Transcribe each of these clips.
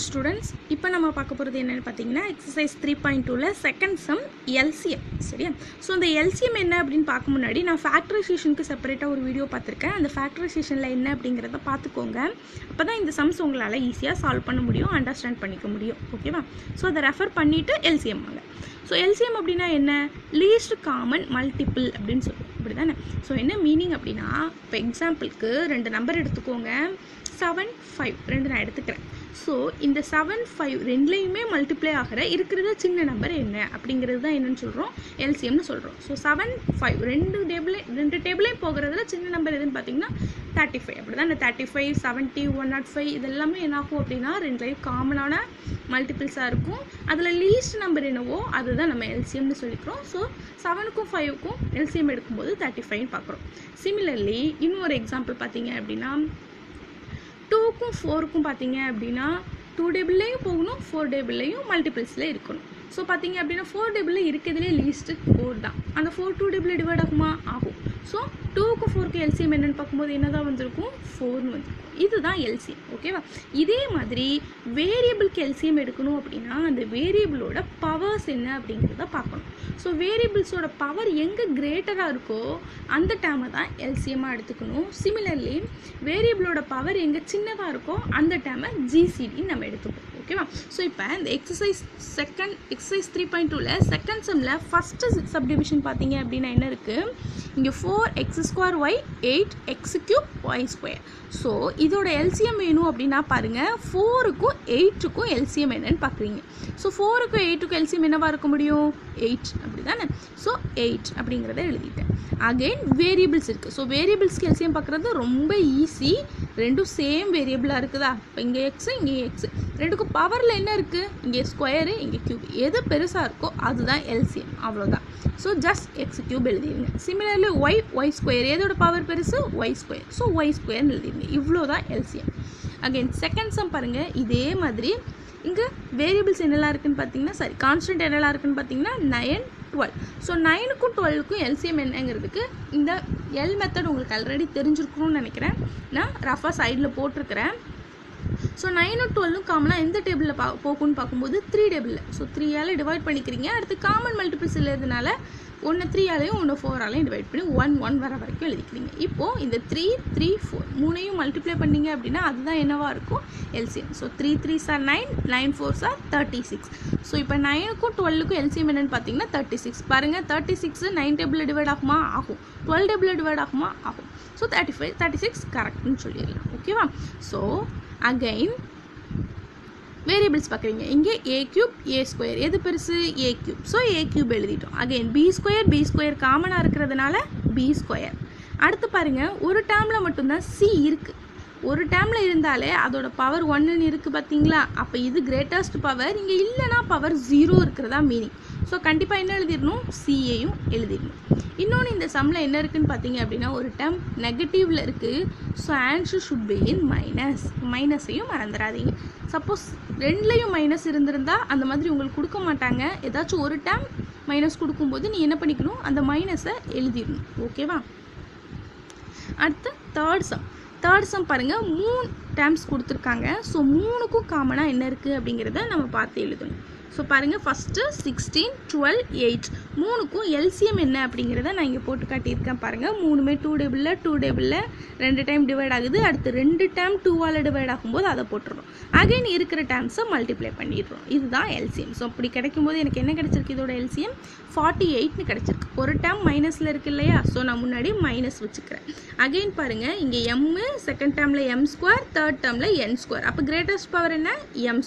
Students இப்போ நம்ம பார்க்க போகிறது என்னென்னு பார்த்தீங்கன்னா எக்ஸசைஸ் 3.2ல செகண்ட் சம் எல்சிஎம் சரியா. ஸோ அந்த எல்சிஎம் என்ன அப்படின்னு பார்க்க முன்னாடி நான் ஃபேக்டரைசேஷனுக்கு செப்பரேட்டாக ஒரு வீடியோ பார்த்துருக்கேன். அந்த ஃபேக்டரைசேஷனில் என்ன அப்படிங்கிறத பார்த்துக்கோங்க. அப்போ தான் இந்த சம்ஸ் உங்களால் ஈஸியாக சால்வ் பண்ண முடியும், அண்டர்ஸ்டாண்ட் பண்ணிக்க முடியும். ஓகேவா? ஸோ அதை ரெஃபர் பண்ணிவிட்டு எல்சிஎம் வாங்க. ஸோ எல்சிஎம் அப்படின்னா என்ன? லீஸ்ட் காமன் மல்டிபிள் அப்படின்னு சொல்லுவோம், அப்படி தானே? ஸோ என்ன மீனிங் அப்படின்னா, இப்போ எக்ஸாம்பிளுக்கு 2 நம்பர் எடுத்துக்கோங்க. 7, 5 2 நான் எடுத்துக்கிறேன். ஸோ இந்த 7, 5 ரெண்டுலேயுமே மல்டிப்ளை ஆகிற இருக்கிறது சின்ன நம்பர் என்ன அப்படிங்கிறது தான் என்னென்னு சொல்கிறோம், எல்சிஎம்னு சொல்கிறோம். ஸோ 7, 5 ரெண்டு டேபிளையும் போகிறதுல சின்ன நம்பர் எதுன்னு பார்த்தீங்கன்னா 35. அப்படி தான் இந்த 35, 70, 105 இதெல்லாமே என்ன ஆகும் அப்படின்னா ரெண்டுலேயும் காமனான மல்டிபிள்ஸாக இருக்கும். அதில் லீஸ்ட் நம்பர் என்னவோ அதுதான் நம்ம எல்சிஎம்னு சொல்லிக்கிறோம். ஸோ 7க்கும் 5க்கும் எல்சிஎம் எடுக்கும்போது 35 பார்க்குறோம். சிமிலர்லி இன்னொரு எக்ஸாம்பிள் பார்த்தீங்க அப்படின்னா 2க்கும் 4க்கும் பார்த்தீங்க அப்படின்னா 2 டேபிள்லேயும் போகணும், 4 டேபிள்லேயும் மல்டிபிள்ஸில் இருக்கணும். ஸோ பார்த்தீங்க அப்படின்னா 4 டேபிளில் இருக்கிறதுலே லீஸ்ட்டு 4 தான். அந்த 4 2 டேபிளில் டிவைட் ஆகுமா? ஆகும். ஸோ 2க்கும் 4க்கும் எல்சிஎம் என்னென்னு பார்க்கும்போது என்ன தான் வந்திருக்கும்? 4ன்னு வந்திருக்கும். இதுதான் எல்சிஎம். ஓகேவா? இதே மாதிரி வேரியபிளுக்கு எல்சிஎம் எடுக்கணும் அப்படின்னா அந்த வேரியபிளோட பவர்ஸ் என்ன அப்படிங்கிறத பார்க்கணும். ஸோ வேரியபிள்ஸோட பவர் எங்கே கிரேட்டராக இருக்கோ அந்த டேமை தான் எல்சிஎம்மாக எடுத்துக்கணும். சிமிலர்லி வேரியபிளோட பவர் எங்கே சின்னதாக இருக்கோ அந்த டேமை ஜிசிடின்னு நம்ம எடுத்துக்கணும். ஓகேவா? ஸோ இப்போ இந்த எக்ஸசைஸ் 3.2ல செகண்ட் சம்மில் ஃபஸ்ட்டு சப்டிவிஷன் பார்த்தீங்க அப்படின்னா என்ன இருக்குது? இங்கே 4x² 8x³ y². ஸோ இதோட எல்சிஎம் வேணும் அப்படின்னா பாருங்கள், 4க்கும் 8க்கும் எல்சிஎம் என்னன்னு பார்க்குறீங்க. ஸோ 4க்கும் 8க்கும் எல்சிஎம் என்னவா இருக்க முடியும்? 8 அப்படி தானே? ஸோ 8 அப்படிங்கிறத எழுதிட்டேன். அகெயின் வேரியபிள்ஸ் இருக்குது. ஸோ வேரியபிள்ஸ்க்கு எல்சிஎம் பார்க்குறது ரொம்ப ஈஸி. ரெண்டும் சேம் வேரியபிளாக இருக்குதா? இப்போ இங்கே எக்ஸு இங்கே எக்ஸு, ரெண்டுக்கும் பவரில் என்ன இருக்குது? இங்கே ஸ்கொயரு இங்கே க்யூப். எது பெருசாக இருக்கோ அதுதான் எல்சிஎம், அவ்வளோதான். So just x³ எழுதிடுங்க. Similarly y² எதோட பவர் பெருசு? y². So y² எழுதிடுங்க. இவ்வளோ தான் எல்சிஎம். அகெயின் செகண்ட் சம் பாருங்கள், இதே மாதிரி இங்கே வேரியபிள்ஸ் என்னெல்லாம் இருக்குதுன்னு பார்த்தீங்கன்னா கான்ஸ்டன்ட் என்னெல்லாம் இருக்குதுன்னு பார்த்தீங்கன்னா 9, 12. ஸோ 9க்கும் 12க்கும் எல்சிஎம் என்னங்கிறதுக்கு இந்த எல் மெத்தட் உங்களுக்கு ஆல்ரெடி தெரிஞ்சிருக்கணும்னு நினைக்கிறேன். நான் ரஃபாக சைடில் போட்டிருக்கிறேன். ஸோ 9ம் 12ம் காமனாக எந்த டேபிளில் போகும்னு பார்க்கும்போது 3 டேபிளில். ஸோ 3ஆல் டிவைட் பண்ணிக்கிறீங்க. அடுத்து காமன் மல்டிபிள்ஸ் இல்லாததுனால ஒன்று 3ஆலையும் ஒன்று 4ஆலையும் டிவைட் பண்ணி 1, 1 வர வரைக்கும் எழுதிக்கிறீங்க. இப்போது இந்த 3, 3, 4 மூணையும் மல்டிப்ளை பண்ணிங்க அப்படின்னா அதுதான் என்னவாக இருக்கும்? LCM. So 3 3s are 9, 9 4s are 36. So இப்போ 9க்கும் 12க்கும் எல்சிஎம் என்னென்னு பார்த்தீங்கன்னா 36. பாருங்கள், 36 9 டேபிளில் டிவைட் ஆகுமா? ஆகும். 12 டேபிளில் டிவைட் ஆகுமா? ஆகும். ஸோ 35, 36 கரெக்ட்னு சொல்லிடலாம். ஓகேவா? ஸோ அகைன் வேரியபிள்ஸ் பார்க்குறீங்க. இங்கே a³ a² எது பெருசு? a³. ஸோ a³ எழுதிட்டோம். அகைன் b² காமனாக இருக்கிறதுனால b². அடுத்து பாருங்கள், ஒரு டேர்மில் மட்டும்தான் c இருக்குது. ஒரு டேர்மில் இருந்தாலே அதோட பவர் 1ன்னு இருக்குது பார்த்தீங்களா? அப்போ இது கிரேட்டஸ்ட் பவர். இங்கே இல்லைனா பவர் 0 இருக்கிறதா மீனிங். ஸோ கண்டிப்பாக என்ன எழுதிடணும்? சியையும் எழுதிடணும். இன்னொன்று இந்த சம்மில் என்ன இருக்குதுன்னு பார்த்தீங்க அப்படின்னா ஒரு டேர்ம் நெகட்டிவில் இருக்குது. So answer should be in minus. மைனஸையும் மறந்துடாதீங்க. சப்போஸ் ரெண்டுலேயும் மைனஸ் இருந்திருந்தால் அந்த மாதிரி உங்களுக்கு கொடுக்க மாட்டாங்க. ஏதாச்சும் ஒரு டேர்ம் மைனஸ் கொடுக்கும்போது நீ என்ன பண்ணிக்கணும்? அந்த மைனஸை எழுதிடணும். ஓகேவா? அடுத்து தேர்ட் சம் பாருங்கள், 3 டேர்ம்ஸ் கொடுத்துருக்காங்க. ஸோ 3க்கும் காமனாக என்ன இருக்குது அப்படிங்கிறத நம்ம பார்த்து எழுதணும். ஸோ பாருங்கள், ஃபஸ்ட்டு 16, 12, 8 மூணுக்கும் எல்சிஎம் என்ன அப்படிங்கிறத நான் இங்கே போட்டு காட்டியிருக்கேன். பாருங்கள், மூணுமே 2 டேபிளில் 2 டைம் டிவைட் ஆகுது. அடுத்து 2 டேர்ம் 2ஆல் டிவைட் ஆகும்போது அதை போட்டுடுறோம். அகைன் இருக்கிற டேர்ம்ஸை மல்டிப்ளை பண்ணிடுறோம். இதுதான் எல்சிஎம். ஸோ அப்படி கிடைக்கும்போது எனக்கு என்ன கிடச்சிருக்கு? இதோட எல்சிஎம் 48ன்னு கிடச்சிருக்கு. ஒரு டேர்ம் மைனஸில் இருக்குது இல்லையா? ஸோ நான் முன்னாடி மைனஸ் வச்சுக்கிறேன். அகைன் பாருங்கள், இங்கே m, செகண்ட் டேர்மில் m², தேர்ட் டேர்மில் n². அப்போ கிரேட்டஸ்ட் பவர் என்ன? m².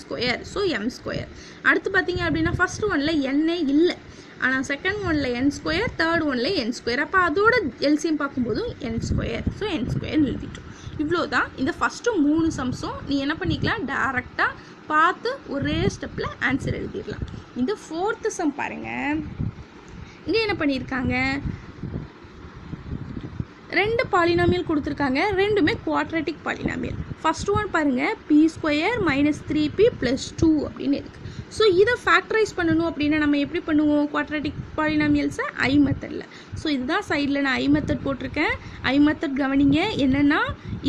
So m². அடுத்து பார்த்தீங்க அப்படின்னா ஃபர்ஸ்ட் ஒன்ல n இல்லை, ஆனால் செகண்ட் ஒன்ல n², தேர்ட் ஒன்ல n². அப்போ அதோட எல்சிஎம் பார்க்கும்போது n². ஸோ n² எழுதிட்டோம். இவ்வளோ தான் இந்த ஃபஸ்ட்டு 3 சம்ஸும். நீ என்ன பண்ணிக்கலாம்? டேரெக்டாக பார்த்து ஒரே ஸ்டெப்பில் ஆன்சர் எழுதிடலாம். இந்த 4th சம் பாருங்கள், இங்கே என்ன பண்ணியிருக்காங்க? 2 பாலினாமியல் கொடுத்துருக்காங்க. ரெண்டுமே குவாட்ரேட்டிக் பாலினாமியல். ஃபர்ஸ்ட் ஒன் பாருங்கள், p² - 3p + 2 அப்படின்னு இருக்குது. ஸோ இதை ஃபேக்டரைஸ் பண்ணணும் அப்படின்னா நம்ம எப்படி பண்ணுவோம்? குவாட்ராட்டிக் பாலினாமியல்ஸை ஐ மெத்தடில். ஸோ இதுதான் சைடில் நான் ஐ மெத்தட் போட்டிருக்கேன். ஐ மெத்தட் கவனிங்க. என்னென்னா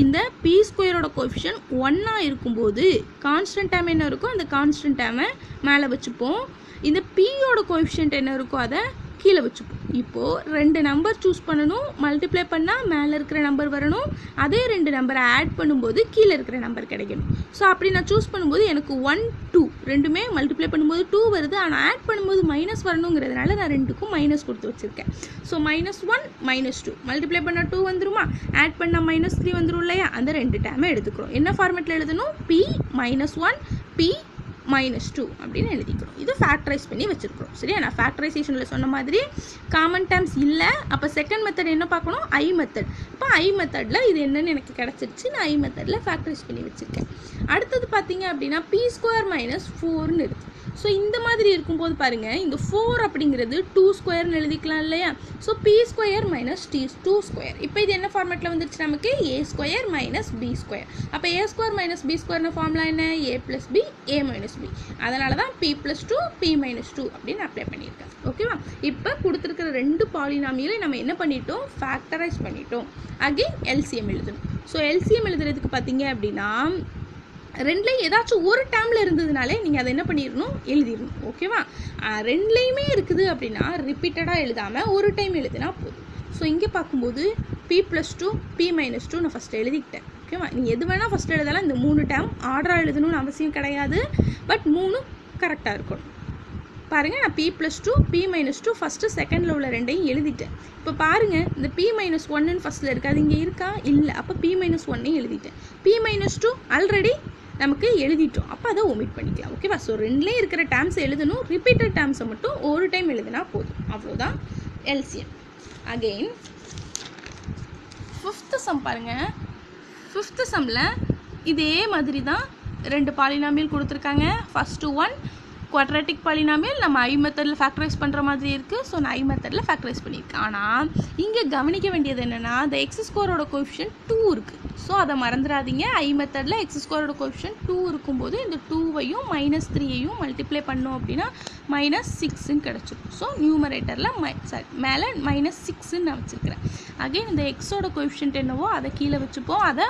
இந்த பி ஸ்கொயரோட கோஎஃபிஷியன்ட் 1 இருக்கும்போது கான்ஸ்டன்ட் டேம் என்ன இருக்கோ அந்த கான்ஸ்டன்ட் டேமை மேலே வச்சுப்போம். இந்த பியோட கோஎஃபிஷியன்ட் என்ன இருக்கோ அதை கீழே வச்சுப்போம். இப்போது 2 நம்பர் சூஸ் பண்ணணும். மல்டிப்ளை பண்ணால் மேலே இருக்கிற நம்பர் வரணும். அதே 2 நம்பரை ஆட் பண்ணும்போது கீழே இருக்கிற நம்பர் கிடைக்கணும். ஸோ அப்படி நான் சூஸ் பண்ணும்போது எனக்கு 1 2 ரெண்டுமே மல்டிப்ளை பண்ணும்போது 2 வருது. ஆனால் ஆட் பண்ணும்போது மைனஸ் வரணுங்கிறதுனால நான் 2க்கும் மைனஸ் கொடுத்து வச்சுருக்கேன். ஸோ -1 -2 மல்டிப்ளை பண்ணால் 2 வந்துருமா? ஆட் பண்ணால் -3 வந்துடும் இல்லையா? அந்த 2 டேமை எடுத்துக்கிறோம். என்ன ஃபார்மேட்டில் எழுதணும்? p -1 p -2 அப்படின்னு எழுதிக்கிறோம். இது ஃபேக்டரைஸ் பண்ணி வச்சுருக்கிறோம். சரியா? நான் ஃபேக்டரைசேஷனில் சொன்ன மாதிரி காமன் டேர்ம்ஸ் இல்லை. அப்போ செகண்ட் மெத்தட் என்ன பார்க்கணும்? ஐ மெத்தட். இப்போ ஐ மெத்தடில் இது என்னன்னு எனக்கு கிடச்சிருச்சு. நான் ஐ மெத்தடில் ஃபேக்டரைஸ் பண்ணி வச்சுருக்கேன். அடுத்தது பார்த்தீங்க அப்படின்னா p² -4ன்னு இருக்குது. ஸோ இந்த மாதிரி இருக்கும்போது பாருங்கள், இந்த 4 அப்படிங்கிறது 2² எழுதிக்கலாம் இல்லையா? ஸோ p² -t² இப்போ இது என்ன ஃபார்மேட்டில் வந்துருச்சு நமக்கு? a² -b². அப்போ a² -b² ஃபார்முலா என்ன? a + b a - b. அதனால தான் p + 2 p - 2 அப்படின்னு அப்ளை பண்ணியிருக்கேன். ஓகேவா? இப்போ கொடுத்துருக்கிற 2 பாலினாமியலை நம்ம என்ன பண்ணிட்டோம்? ஃபேக்டரைஸ் பண்ணிட்டோம். அகைன் எல்சிஎம் எழுதணும். ஸோ எல்சிஎம் எழுதுறதுக்கு பார்த்தீங்க அப்படின்னா ரெண்டுலேயும் ஏதாச்சும் ஒரு டேர்மில் இருந்ததுனாலே நீங்கள் அதை என்ன பண்ணிடணும்? எழுதிடணும். ஓகேவா? ரெண்டுலேயுமே இருக்குது அப்படின்னா ரிப்பீட்டடாக எழுதாமல் ஒரு டைம் எழுதினா போதும். ஸோ இங்கே பார்க்கும்போது p + 2 p - 2 நான் ஃபஸ்ட்டு எழுதிக்கிட்டேன். ஓகேவா? நீங்கள் எது வேணால் ஃபஸ்ட்டு எழுதலாம். இந்த 3 டேர்ம் ஆர்டராக எழுதணும்னு அவசியம் கிடையாது. பட் 3 கரெக்டாக இருக்கணும். பாருங்கள், நான் p + 2 p - 2 ஃபஸ்ட்டு செகண்டில் உள்ள ரெண்டையும் எழுதிட்டேன். இப்போ பாருங்கள், இந்த p - 1ன்னு ஃபஸ்ட்டில் இருக்குது. அது இங்கே இருக்கா? இல்லை. அப்போ p - 1ஐயும் எழுதிட்டேன். p - 2 ஆல்ரெடி நமக்கு எழுதிட்டோம். அப்போ அதை ஒமிட் பண்ணிக்கலாம். ஓகேவா? ஸோ ரெண்டுலேயும் இருக்கிற டேர்ம்ஸை எழுதணும். ரிப்பீட்டட் டேர்ம்ஸை மட்டும் ஒரு டைம் எழுதினா போதும். அவ்வளோதான் எல்சிஎம். அகெயின் 5th சம் பாருங்கள். 5th சம்மில் இதே மாதிரி தான் 2 பாலினாமியல் கொடுத்துருக்காங்க. ஃபஸ்ட்டு 1 குவாட்ராட்டிக் பாலினாமியல் நம்ம ஐ மெத்தடில் ஃபேக்டரைஸ் பண்ணுற மாதிரி இருக்குது. ஸோ நான் ஐ மெத்தடில் ஃபேக்டரைஸ் பண்ணியிருக்கேன். ஆனால் இங்கே கவனிக்க வேண்டியது என்னென்னா, இந்த x² கோஎஃபிஷியன்ட் 2 இருக்குது. ஸோ அதை மறந்துடாதீங்க. ஐ மெத்தடில் x² கோஎஃபிஷியன்ட் 2 இருக்கும்போது இந்த 2வையும் -3ஐயும் மல்டிப்ளை பண்ணோம் அப்படின்னா -6ன்னு கிடச்சிடும். ஸோ நியூமரேட்டரில் மேலே -6ன்னு நான் வச்சுருக்கிறேன். அகைன் இந்த எக்ஸோட கோஎஃபிஷியன்ட் என்னவோ அதை கீழே வச்சுப்போம். அதை